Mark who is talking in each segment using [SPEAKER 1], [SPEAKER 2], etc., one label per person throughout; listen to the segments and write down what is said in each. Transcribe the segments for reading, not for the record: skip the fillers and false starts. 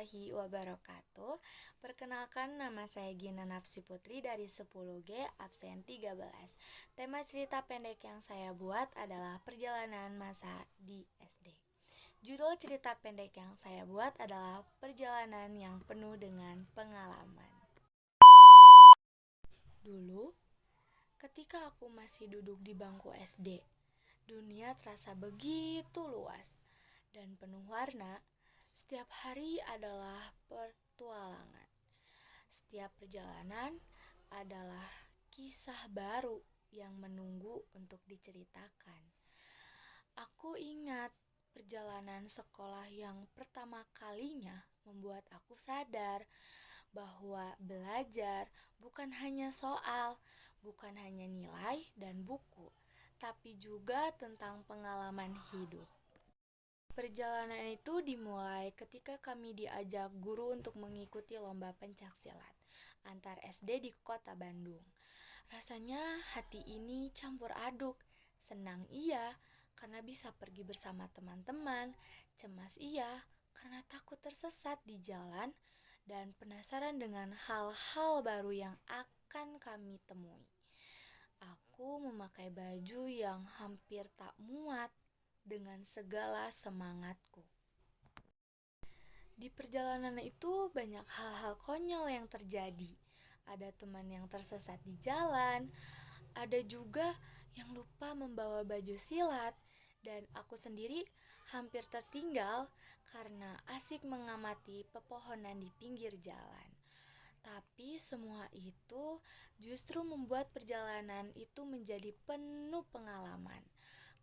[SPEAKER 1] warahmatullahi wabarakatuh. Perkenalkan, nama saya Gina Nafsi Putri dari 10G absen 13. Tema cerita pendek yang saya buat adalah perjalanan masa di SD. Judul cerita pendek yang saya buat adalah perjalanan yang penuh dengan pengalaman. Dulu, ketika aku masih duduk di bangku SD, dunia terasa begitu luas dan penuh warna. Setiap hari adalah petualangan. Setiap perjalanan adalah kisah baru yang menunggu untuk diceritakan. Aku ingat perjalanan sekolah yang pertama kalinya membuat aku sadar bahwa belajar bukan hanya soal, bukan hanya nilai dan buku, tapi juga tentang pengalaman hidup. Perjalanan itu dimulai ketika kami diajak guru untuk mengikuti lomba pencaksilat antar SD di kota Bandung. Rasanya hati ini campur aduk, senang iya karena bisa pergi bersama teman-teman, cemas iya karena takut tersesat di jalan, dan penasaran dengan hal-hal baru yang akan kami temui. Aku memakai baju yang hampir tak muat dengan segala semangatku. Di perjalanan itu banyak hal-hal konyol yang terjadi. Ada teman yang tersesat di jalan, ada juga yang lupa membawa baju silat, dan aku sendiri hampir tertinggal karena asik mengamati pepohonan di pinggir jalan. Tapi semua itu justru membuat perjalanan itu menjadi penuh pengalaman.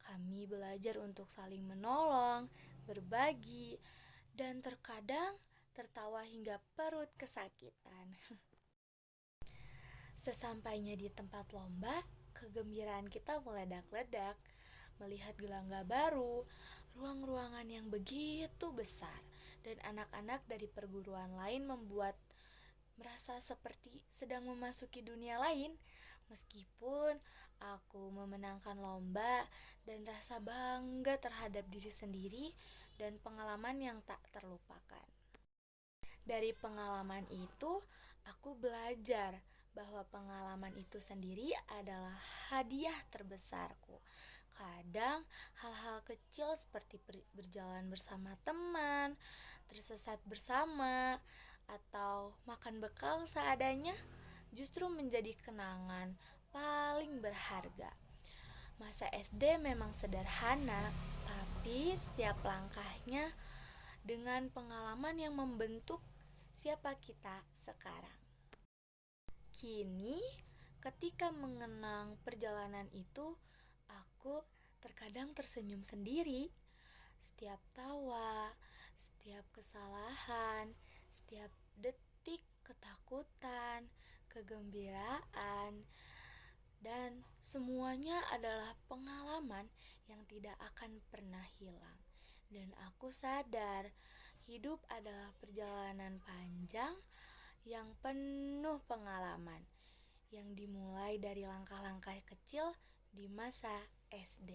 [SPEAKER 1] Kami belajar untuk saling menolong, berbagi, dan terkadang tertawa hingga perut kesakitan. Sesampainya di tempat lomba, kegembiraan kita meledak-ledak. Melihat gelangga baru, ruang-ruangan yang begitu besar, dan anak-anak dari perguruan lain membuat merasa seperti sedang memasuki dunia lain. Meskipun aku memenangkan lomba dan rasa bangga terhadap diri sendiri dan pengalaman yang tak terlupakan. Dari pengalaman itu, aku belajar bahwa pengalaman itu sendiri adalah hadiah terbesarku. Kadang hal-hal kecil seperti berjalan bersama teman, tersesat bersama, atau makan bekal seadanya justru menjadi kenangan paling berharga. Masa SD memang sederhana, tapi setiap langkahnya dengan pengalaman yang membentuk siapa kita sekarang. Kini, ketika mengenang perjalanan itu, aku terkadang tersenyum sendiri. Setiap tawa, setiap kesalahan, setiap detik ketakutan, kegembiraan, dan semuanya adalah pengalaman yang tidak akan pernah hilang. Dan aku sadar, hidup adalah perjalanan panjang yang penuh pengalaman, yang dimulai dari langkah-langkah kecil di masa SD.